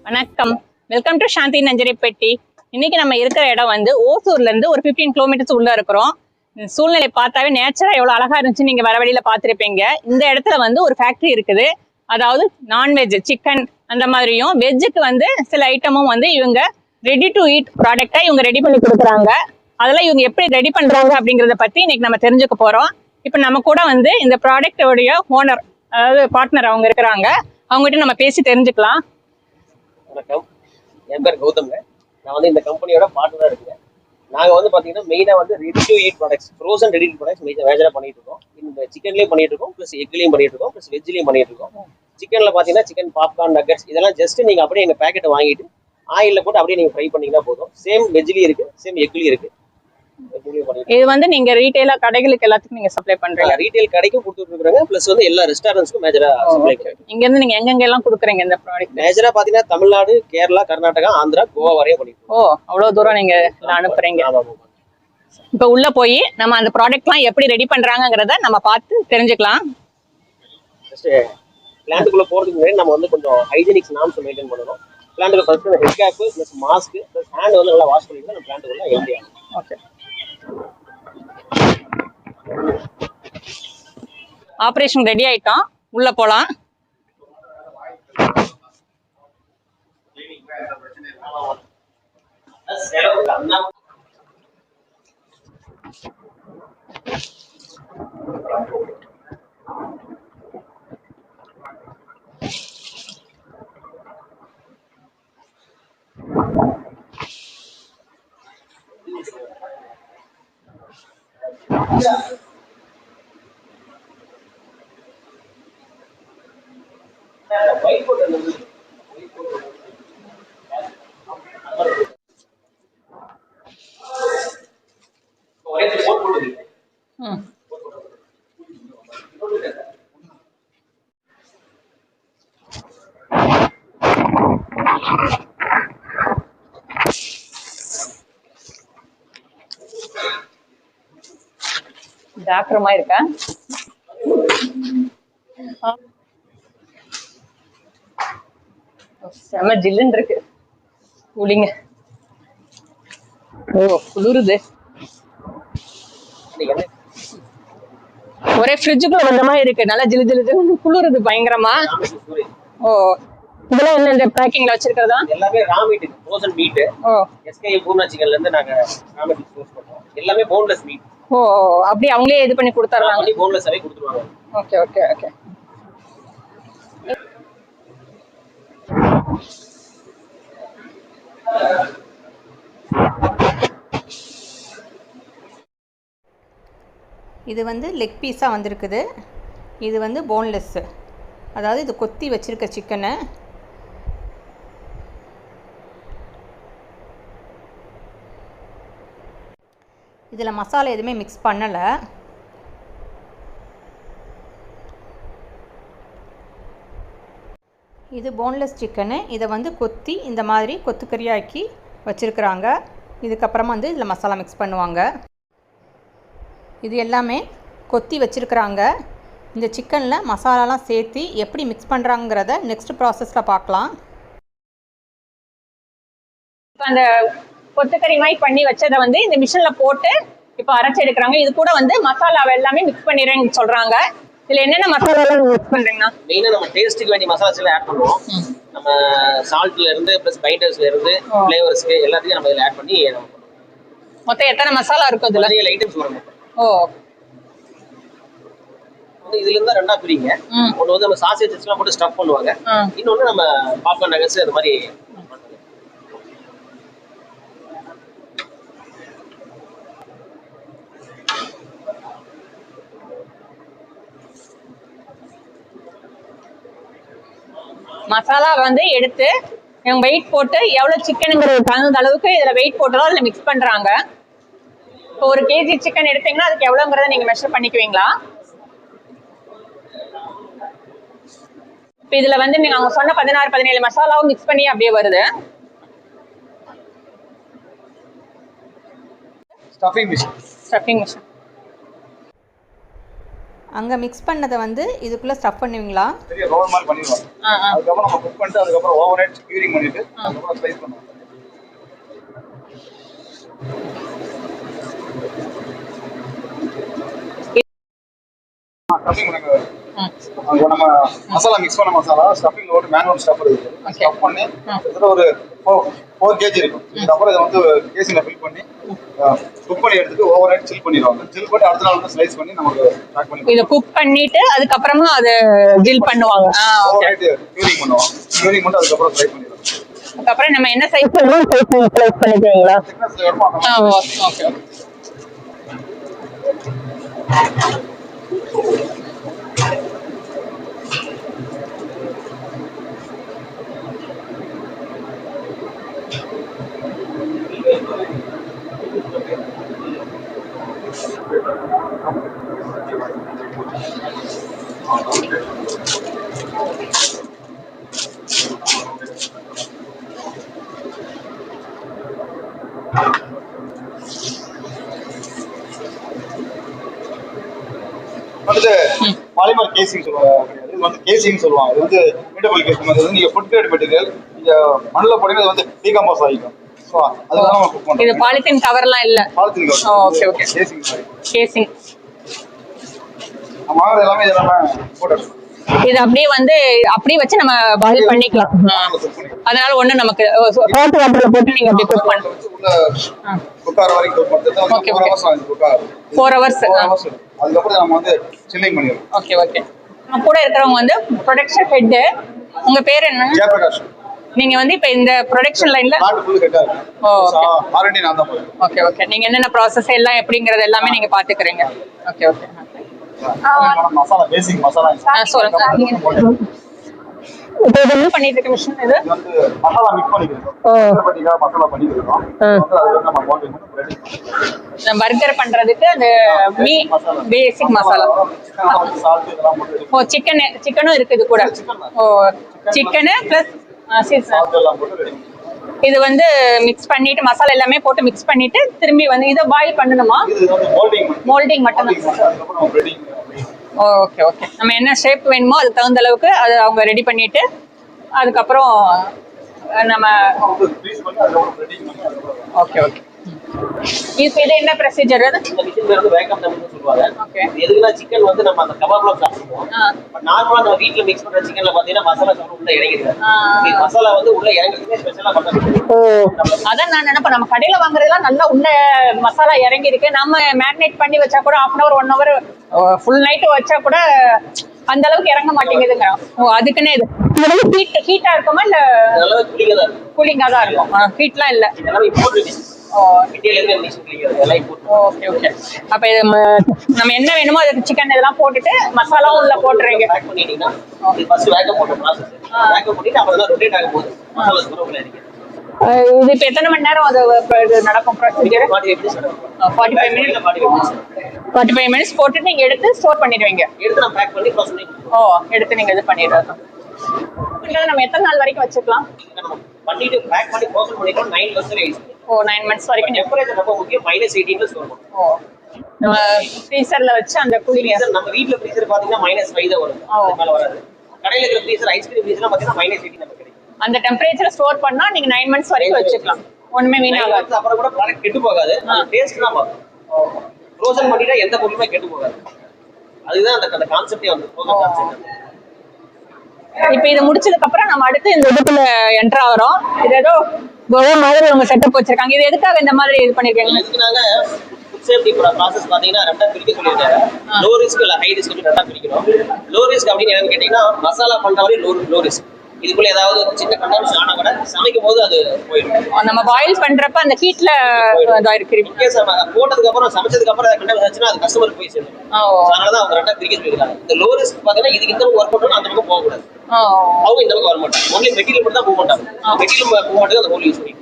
வணக்கம், welcome to சாந்தி நஞ்சரி பெட்டி. இன்னைக்கு நம்ம இருக்கிற இடம் வந்து ஓசூர்ல இருந்து ஒரு 15 கிலோமீட்டர்ஸ் உள்ள இருக்கிறோம். சூழ்நிலை பார்த்தாவே நேச்சரா எவ்வளவு அழகா இருந்துச்சு நீங்க வர வழியில பார்த்திருப்பீங்க. இந்த இடத்துல வந்து ஒரு ஃபேக்டரி இருக்குது. அதாவது நான்வெஜ் சிக்கன் அந்த மாதிரியும் வெஜ்ஜுக்கு வந்து சில ஐட்டமும் வந்து இவங்க ரெடி டு ஈட் ப்ராடக்டா இவங்க ரெடி பண்ணி கொடுக்குறாங்க. அதெல்லாம் இவங்க எப்படி ரெடி பண்றாங்க அப்படிங்கறத பத்தி இன்னைக்கு நம்ம தெரிஞ்சுக்க போறோம். இப்ப நம்ம கூட வந்து இந்த ப்ராடக்டோடைய ஓனர், அதாவது பார்ட்னர் அவங்க இருக்கிறாங்க. அவங்ககிட்ட நம்ம பேசி தெரிஞ்சுக்கலாம். வணக்கம், என் பேர் கௌதம்ங்க. நான் வந்து இந்த கம்பெனியோட பார்ட்னராக இருக்கேன். நாங்கள் வந்து பார்த்தீங்கன்னா மெயினாக வந்து ready to eat products, frozen ready to products மேஜராக பண்ணிட்டு இருக்கோம். இந்த சிக்கன்லேயும் பண்ணிட்டு இருக்கோம், ப்ளஸ் எக்லையும் பண்ணிட்டு இருக்கோம், ப்ளஸ் வெஜ்லையும் பண்ணிட்டு இருக்கோம். சிக்கனில் பார்த்தீங்கன்னா சிக்கன் பாப்கார்ன் நக்கட்ஸ் இதெல்லாம் ஜஸ்ட் நீங்கள் அப்படியே எங்கள் பேக்கெட்டை வாங்கிட்டு ஆயிலில் போட்டு அப்படியே நீங்கள் ஃப்ரை பண்ணிங்கன்னா போதும். சேம் வெஜ்லேயும் இருக்குது, சேம் எக்லையும் இருக்குது. இது வந்து நீங்க ரீட்டைலா கடைகளுக்கு எல்லாத்துக்கும் நீங்க சப்ளை பண்றீங்க? ரீட்டைல் கடைக்கும் கொடுத்துட்டு இருக்காங்க, பிளஸ் வந்து எல்லா ரெஸ்டாரண்ட்ஸ்க்கும் மேஜரா சப்ளை பண்ணுங்க. இங்க இருந்து நீங்க எங்க எல்லாம் கொடுக்குறீங்க இந்த ப்ராடக்ட்? மேஜரா பாத்தீங்கன்னா தமிழ்நாடு, கேரளா, கர்நாடகா, ஆந்திரா, கோவா வரையும் பண்ணிட்டு. ஓ, அவ்வளவு தூரம் நீங்க அனுப்புறீங்க. இப்ப உள்ள போய் நம்ம அந்த ப்ராடக்ட்லாம் எப்படி ரெடி பண்றாங்கங்கறத நம்ம பார்த்து தெரிஞ்சுக்கலாம். ஃபர்ஸ்ட் பிளான்ட்டுக்குள்ள போறதுக்கு முன்னாடி நம்ம வந்து கொஞ்சம் ஹைஜீனிக்ஸ் நார்ம்ஸ் மெயின்டைன் பண்ணணும். பிளான்ட்டுக்கு first head cap plus mask plus hand வந்து நல்லா வாஷ் பண்ணிட்டு நம்ம பிளான்ட்டுக்குள்ள என்ட்ரி ஆகும். ஓகே, ஆபரேஷன் ரெடி ஆயிட்டோம், உள்ள போலாம். டாக்டரமா இருக்கா? செம ஜில்லுன்னு இருக்கு, கூலிங்க. ஓ, குளிருது. ஒரே ஃப்ரிட்ஜுக்குள்ள வந்த மாதிரி இருக்கு, நல்லா ஜிலு ஜிலு ஜிலு குளிருது பயங்கரமா. ஓ, இதெல்லாம் என்ன இந்த பேக்கிங்ல வச்சிருக்கிறதா? எல்லாமே ரா மீட், ஃப்ரோசன் மீட். ஓ, எஸ்கே பூனா சிக்கன்ல இருந்து நாங்க ரா மீட் சோர்ஸ் பண்றோம். எல்லாமே போன்லெஸ் மீட். ஓ, அப்படியே அவங்களே இது பண்ணி கொடுத்துறாங்க. பண்ணி போன்லெஸ்ஸாவே கொடுத்துருவாங்க. Okay okay okay. இது வந்து லெக் பீஸாக வந்திருக்குது. இது வந்து போன்லெஸ்ஸு, அதாவது இது கொத்தி வச்சுருக்க சிக்கனை இதில் மசாலா எதுவுமே மிக்ஸ் பண்ணலை. இது போன்லெஸ் சிக்கனு. இதை வந்து கொத்தி இந்த மாதிரி கொத்துக்கறியாக்கி வச்சுருக்குறாங்க. இதுக்கப்புறமா வந்து இதில் மசாலா மிக்ஸ் பண்ணுவாங்க. இது எல்லாமே கொத்தி வச்சுருக்குறாங்க. இந்த சிக்கனில் மசாலாலாம் சேர்த்து எப்படி மிக்ஸ் பண்ணுறாங்கிறத நெக்ஸ்ட் ப்ராசஸில் பார்க்கலாம். இப்போ அந்த கொத்துக்கறி மாதிரி பண்ணி வச்சதை வந்து இந்த மிஷினில் போட்டு இப்போ அரைச்சி எடுக்கிறாங்க. இது கூட வந்து மசாலாவை எல்லாமே மிக்ஸ் பண்ணிடுறேன்னு சொல்கிறாங்க. இதில் என்னென்ன மசாலாலாம் மிக்ஸ் பண்ணுறீங்கன்னா? மெயினாக நம்ம டேஸ்ட்டுக்கு வேண்டிய மசாலாஸ் எல்லாம் ஆட் பண்ணுவோம். நம்ம சால்ட்ல இருந்து ப்ளஸ் பைட்டர்ஸ்ல இருந்து ஃப்ளேவர்ஸ்க்கு எல்லாத்தையும் நம்ம இதில் ஆட் பண்ணி மொத்தம் எத்தனை மசாலா இருக்கும் இதில்? 7 ஐட்டம்ஸ் வரும். ஓ, இதுல இருந்தா ரெண்டா பிரிங்க. ஒன்று வந்து நம்ம சாசேஜஸ் எல்லாம் போட்டு ஸ்டஃப் பண்ணுவாங்க, இன்னொன்று நம்ம பாப்கார்ன் நகட்ஸ் அது மாதிரி. மசாலா வந்து எடுத்து இவங்க வெயிட் போட்டு எவ்வளவு சிக்கனுங்கிறது தகுந்த அளவுக்கு இதுல வெயிட் போட்டதோ அதுல மிக்ஸ் பண்றாங்க. இப்போ 1 kg சிக்கன் எடுத்தீங்கன்னா அதுக்கு எவ்வளவுங்கிறத நீங்க மெஷர் பண்ணிக்குவீங்களா? இப்போ இதுல வந்து நீங்க அவங்க சொன்ன 16-17 மசாலாவும் மிக்ஸ் பண்ணி அப்படியே வருது. Stuffing machine. அங்கே மிக்ஸ் பண்ணதை வந்து இதுக்குள்ளே ஸ்டஃப் பண்ணுவீங்களா? பெரிய ரோல் மாதிரி பண்ணிடுவாங்க. அதுக்கப்புறம் நம்ம குக் பண்ணிட்டு அதுக்கப்புறம் ஓவர் நைட் க்யூரிங் பண்ணிட்டு அதுக்கப்புறம் ஸ்லைஸ் பண்ணுவோம். அங்கே நம்ம மசாலா மிக்ஸ் பண்ண மசாலா ஸ்டஃபிங் ஒரு மேனுவல் ஸ்டஃப் இருக்கு. ஸ்டஃப் பண்ணி கிட்டத்தட்ட ஒரு 4 kg இருக்கும். அதுக்கப்புறம் இதை வந்து கேசிங்ல ஃபில் பண்ணி குக் பண்ணி எடுத்துட்டு ஓவர் நைட் சில் பண்ணிடுவாங்க. சில் பண்ணி அடுத்த நாள் வந்து ஸ்லைஸ் பண்ணி நமக்கு பேக் பண்ணி இத குக் பண்ணிட்டு அதுக்கப்புறமா அது ஜில் பண்ணுவாங்க. ஓவர் நைட் க்யூரிங் பண்ணுவோம். க்யூரிங் பண்ணி அதுக்கப்புறம் ஸ்லைஸ் பண்ணிடுவோம். அதுக்கப்புறம் நம்ம என்ன சைஸ் பண்ணுவோம் ஸ்லைஸ் பண்ணிக்குவீங்களா? திக்னஸ்ல வருமா? ஓகே. வந்து பாலிமர் கேசிங் சொல்லுவாங்க. இது வந்து கேசிங் சொல்லுவாங்க. இது வந்து மீட்டபிள் கேசிங். அது வந்து நீங்க ஃபுட் கிரேட் மெட்டீரியல் நீங்க மண்ணில் போட்டீங்கன்னா அது வந்து டீகம்போஸ் ஆகிக்கும். ஸோ அதுதான் நம்ம குக் பண்ணுறோம். இது பாலித்தீன் கவர்லாம் இல்ல. Polythene cover. ஓகே. கேசிங் மாதிரி. கேசிங். நம்ம வாங்குறது எல்லாமே இது நம்ம போட்டு இது அப்படியே வந்து அப்படியே வச்சு நம்ம பாயில் பண்ணிக்கலாம். அதனால ஒண்ணு நமக்கு ஹாட் வாட்டர்ல போட்டு நீங்க அப்படியே குக் பண்ணலாம். உள்ள குக்கார வரைக்கும் குக் பண்ணிட்டு 4 hours ஆகும் குக்கார. 4 hours. அதுக்கப்புறம் நம்ம வந்து சில்லிங் பண்ணிடுவோம். ஓகே. நம்ம கூட இருக்கிறவங்க வந்து ப்ரொடக்ஷன் ஹெட். உங்க பேர் என்ன? ஜெயபிரகாஷ். நீங்க வந்து இப்ப இந்த ப்ரொடக்ஷன் லைன்ல ஃபுல் ஹெட்டா இருக்கு. ஆர்என்டி நான் தான் போறேன். ஓகே. நீங்க என்னென்ன ப்ராசஸ் எல்லாம் எப்படிங்கறது எல்லாமே நீங்க பாத்துக்கறீங்க. ஓகே. மசாலா பேசிக் மசாலா சொல்லுங்க. இப்போ என்ன பண்ணிட்டு இருக்க மிஷின் இது? வந்து மசாலா மிக்ஸ் பண்ணிக்கிறோம். மசாலா பண்ணிக்கிறோம். அதுல நம்ம போட்டு ரெடி பர்கர் பண்றதுக்கு அந்த பேசிக் மசாலா. சால்ட் இதெல்லாம் போட்டு சிக்கனும் இருக்குது கூட. சிக்கன் பிளஸ் சால்ட் எல்லாம் போட்டு ரெடி. இது வந்து மிக்ஸ் பண்ணிட்டு மசாலா எல்லாமே போட்டு மிக்ஸ் பண்ணிட்டு திரும்பி வந்து இத பாயில் பண்ணணுமா? இது வந்து மோல்டிங் மட்டும் தான். அதுக்கு அப்புறம் ரெடி. ஓகே. நம்ம என்ன ஷேப் வேணுமோ அதுக்கு தகுந்த அளவுக்கு அது அவங்க ரெடி பண்ணிட்டு அதுக்கப்புறம் நம்ம ஃப்ரீஸ் பண்ணி அதுக்கப்புறம் ரெடி பண்ணி அதுக்கப்புறம் ஓகே. இது என்ன ப்ரொசீஜர்? இந்த மிஷின் பேர் வந்து வேக்கம் டம்ப்னு சொல்லுவாங்க. ஓகே. எதுக்குன்னா சிக்கன் வந்து நம்ம அந்த கபாப்ல சாப்பிடுவோம். பட் நார்மலா நம்ம வீட்ல மிக்ஸ் பண்ற சிக்கன்ல பாத்தீங்கன்னா மசாலா சாப்பிட்டு உள்ள இறங்கிடுது. இந்த மசாலா வந்து உள்ள இறங்குறதுக்கு ஸ்பெஷலா பண்ணணும். அதான் நான் நினைப்பேன் நம்ம கடையில வாங்குறதெல்லாம் நல்லா உள்ள மசாலா இறங்கி இருக்கு. நம்ம மேரினேட் பண்ணி வச்சா கூட 1/2 hour 1 hour ஃபுல் நைட் வச்சா கூட அந்த அளவுக்கு இறங்க மாட்டேங்குதுங்க. அதுக்குன்னே இது ஹீட்டா இருக்குமா இல்ல நல்லா கூலிங்கா தான் இருக்கும்? ஹீட்லாம் இல்ல. இதெல்லாம் இம்போர்ட் இந்தியால இருந்து மிஷின் கிடைக்கிறது எல்லாம் இம்போர்ட். ஓகே. அப்ப இது நம்ம என்ன வேணுமோ அதுக்கு சிக்கன் இதெல்லாம் போட்டுட்டு மசாலாவும் உள்ள போட்டுறீங்க. பேக் பண்ணிட்டீங்கன்னா இது ஃபர்ஸ்ட் வேக்கம் போடுற process. வேக்கம் பண்ணிட்டு அப்புறம் ரொட்டேட் ஆகும்போது மசாலா கூட உள்ள இறங்கிடும். இது இப்ப எத்தனை மணி நேரம் அது நடக்கும் ப்ரொசீஜர்? 45 minutes. 45 minutes போட்டு நீங்க எடுத்து ஸ்டோர் பண்ணிடுவீங்க. எடுத்து நான் பேக் பண்ணி ப்ராசஸ் பண்ணி எடுத்து நீங்க இது பண்ணிடுறோம். நம்ம எத்தனை நாள் வரைக்கும் வச்சுக்கலாம்? பண்ணிட்டு பேக் பண்ணி ப்ராசஸ் பண்ணிட்டோம் 9 months வரைக்கும். 9 months வரைக்கும். டெம்பரேச்சர் ரொம்ப முக்கியம். -18 ஸ்டோர் பண்ணுவோம். நம்ம ஃப்ரீசர்ல வச்சு அந்த கூலிங். நம்ம வீட்ல ஃப்ரீசர் பாத்தீங்கன்னா -5 தான் வரும். அதுக்கு மேல வராது. கடையில இருக்கிற ஃப்ரீசர் ஐஸ்கிரீம் ஃப்ரீசர்லாம் பாத்தீங்கன்னா -18 நமக்கு கிடைக்கும். அந்த டெம்பரேச்சர் ஸ்டோர் பண்ணா நீங்க 9 months வரைக்கும் வச்சுக்கலாம். ஒண்ணுமே வீணாகாது. அப்புறம் கூட ப்ராடக்ட் கெட்டு போகாது. டேஸ்ட் தான் மாறும். ஃப்ரோசன் பண்ணிட்டா எந்த பொருளுமே கெட்டு போகாது. அதுதான் அந்த கான்செப்டே வந்து ஃப்ரோசன் கான்செப்ட். இப்போ இது முடிச்சதுக்கு அப்புறம் நம்ம அடுத்து இந்த இதுக்குள்ள என்டர் ஆகிறோம். இது ஏதோ கோவா மாதிரி உங்க செட்டப் வச்சிருக்காங்க. இது எதுக்காக இந்த மாதிரி இது பண்ணிருக்கீங்க? இதுக்குனால ஃபுட் சேஃப்டி ப்ராசஸ் பாத்தீங்கன்னா ரெண்டா பிரிக்க சொல்லியிருக்காங்க. லோ ரிஸ்க் இல்ல ஹை ரிஸ்க் ரெண்டா பிரிக்கணும். லோ ரிஸ்க் அப்படின்னு என்னன்னு கேட்டீங்கன்னா மசாலா பண்ற வரையும் லோ ரிஸ்க். இதுக்குள்ள ஏதாவது சின்ன கண்டாமினேஷன் ஆனா கூட சமைக்கும் போது அது போயிடும். நம்ம பாயில் பண்றப்ப அந்த ஹீட்ல இருக்கு. கேஸ் போட்டதுக்கு அப்புறம் சமைச்சதுக்கு அப்புறம் கண்டாமினேஷன் ஆச்சுன்னா அது கஸ்டமருக்கு போய் சேரும். அதனால தான் அவங்க ரெண்டா பிரிக்க சொல்லிருக்காங்க. இந்த லோ ரிஸ்க் பாத்தீங்கன்னா இதுக்கு இந்த ஒர்க் பண்ணணும் அந்த பக்கம் போக கூடாது. அவங்க இந்த பக்கம் வர மாட்டாங்க. ஒன்லி மெட்டீரியல் மட்டும் தான் மூவ் மாட்டாங்க. மெட்டீரியல் மூவ் மாட்டது அந்த ஹோல் யூஸ் பண்ணி.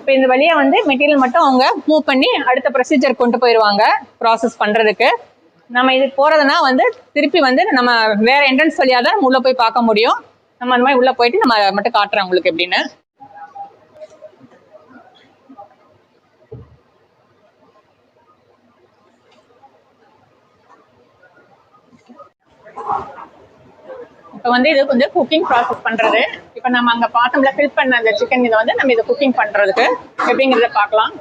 இப்போ இந்த வழியா வந்து மெட்டீரியல் மட்டும் அவங்க மூவ் பண்ணி அடுத்த ப்ரொசீஜர் கொண்டு போயிடுவாங்க ப்ராசஸ் பண்றதுக்கு. நம்ம இது போறதுனா வந்து திருப்பி வந்து நம்ம வேற என்ட்ரன்ஸ் வழியா தான் உள்ள போய் பார்க்க முடியும். நம்ம அந்த மாதிரி உள்ள போயிட்டு நம்ம மட்டும் காட்டுறோம் உங்களுக்கு எப்படின்னு. இப்போ வந்து இது கொஞ்சம் குக்கிங் ப்ராசஸ் பண்றது. இப்போ நம்ம அங்க பாத்தோம்ல ஃபில் பண்ண அந்த சிக்கன் இதை வந்து நம்ம இதை குக்கிங் பண்றதுக்கு எப்படிங்கிறத பார்க்கலாம்.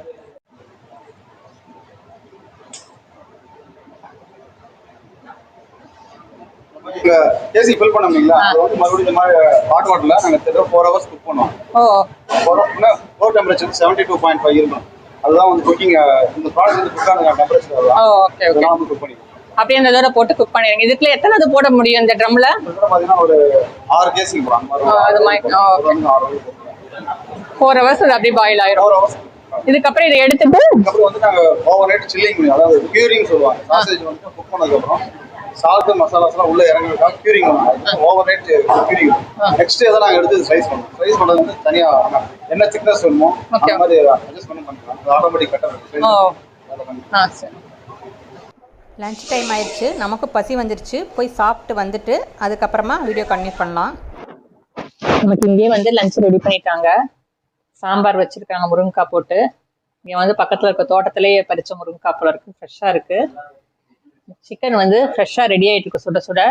இங்க கேசி ஃபில் பண்ணோம்ங்களா, அது வந்து மறுபடியும் இந்த மாதிரி ஹாட் வாட்டர்ல நாங்க 4 ஹவர்ஸ் குக் பண்ணுவோம். 4 ஹவர்ஸ்னா கோர் டெம்பரேச்சர் 72.5 இருக்கும். அதுதான் வந்து குக்கிங். இந்த ப்ராடக்ட் வந்து குக் ஆன டெம்பரேச்சர் அதுதான். Okay okay. அதெல்லாம் வந்து குக் பண்ணிடுவோம். அப்படியே அந்த இதோட போட்டு குக் பண்ணிடுங்க. இதுக்குள்ள எத்தனை இது போட முடியும் இந்த ட்ரம்ல? இதுல பாத்தீங்கன்னா ஒரு 6 கேசி போடுறாங்க. அது மாதிரி 4 ஹவர்ஸ் அது அப்படியே பாயில் ஆயிரும். 4 ஹவர்ஸ். இதுக்கப்புறம் இதை எடுத்துட்டு அதுக்கப்புறம் வந்து நாங்க ஓவர் நைட் சில்லிங் பண்ணுவோம். அதாவது கியூரிங் சொல்லுவாங்க. சாசேஜ் வந்து குக் பண்ணதுக்கு அப்புறம் சால்ட் மசாலாஸ்லாம் உள்ள இறங்குறதுக்காக கியூரிங் பண்ணுவாங்க. Over night curing. நெக்ஸ்ட் இதை நாங்க எடுத்து ஸ்லைஸ் பண்ணுவோம். ஸ்லைஸ் பண்ணது வந்து தனியா என்ன திக்னஸ் வேணுமோ அந்த மாதிரி அட்ஜஸ்ட் பண்ணி பண்ணிக்கலாம். அது ஆட்டோமேட்டிக் கட்டர். சரி. லஞ்ச் டைம் ஆயிடுச்சு, நமக்கு பசி வந்துருச்சு. போய் சாப்பிட்டு வந்துட்டு அதுக்கப்புறமா வீடியோ கன்டினியூ பண்ணலாம். நமக்கு இங்கேயே வந்து லஞ்ச் ரெடி பண்ணிட்டாங்க. சாம்பார் வச்சிருக்காங்க முருங்கைக்காய் போட்டு. இங்கே வந்து பக்கத்தில் இருக்க தோட்டத்திலேயே பறிச்ச முருங்கைக்காய் போல இருக்கு, ஃப்ரெஷ்ஷாக இருக்கு. சிக்கன் வந்து ஃப்ரெஷ்ஷாக ரெடி ஆகிட்டு இருக்கு, சுட சுட.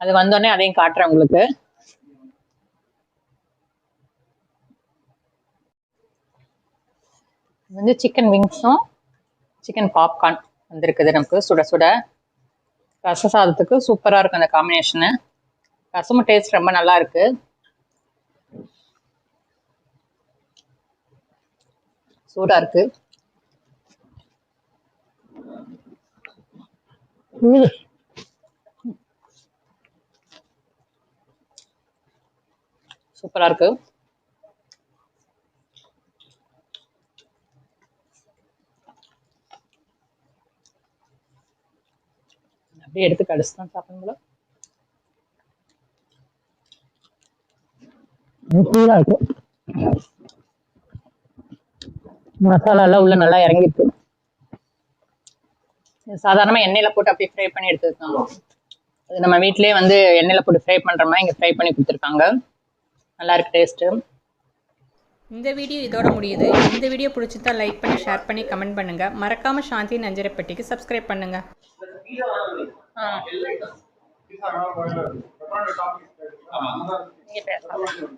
அது வந்தோடனே அதையும் காட்டுறேன் உங்களுக்கு. வந்து சிக்கன் விங்ஸும் சிக்கன் பாப்கார்ன் வந்திருக்குது நமக்கு சுட சுட. ரச சாதத்துக்கு சூப்பராக இருக்கும் அந்த காம்பினேஷனு. ரசமும் டேஸ்ட் ரொம்ப நல்லா இருக்கு. சூடா இருக்கு. சூப்பரா இருக்கு. அப்படியே எடுத்து கடிச்சு தான் சாப்பிடுங்களா. சூடா இருக்கு. மசாலா எல்லாம் உள்ள நல்லா இறங்கிருக்கு. சாதாரணமா எண்ணெயில போட்டு அப்படியே ஃப்ரை பண்ணி எடுத்துருக்காங்க. அது நம்ம வீட்லயே வந்து எண்ணெயில போட்டு ஃப்ரை பண்ற மாதிரி இங்க ஃப்ரை பண்ணி கொடுத்துருக்காங்க. நல்லா இருக்கு டேஸ்ட். இந்த வீடியோ இதோட முடியுது. இந்த வீடியோ பிடிச்சிருந்தா லைக் பண்ணி, ஷேர் பண்ணி, கமெண்ட் பண்ணுங்க. மறக்காம சாந்தி நஞ்சரைப்பட்டிக்கு சப்ஸ்கிரைப் பண்ணுங்க. நீங்க பேசலாம்.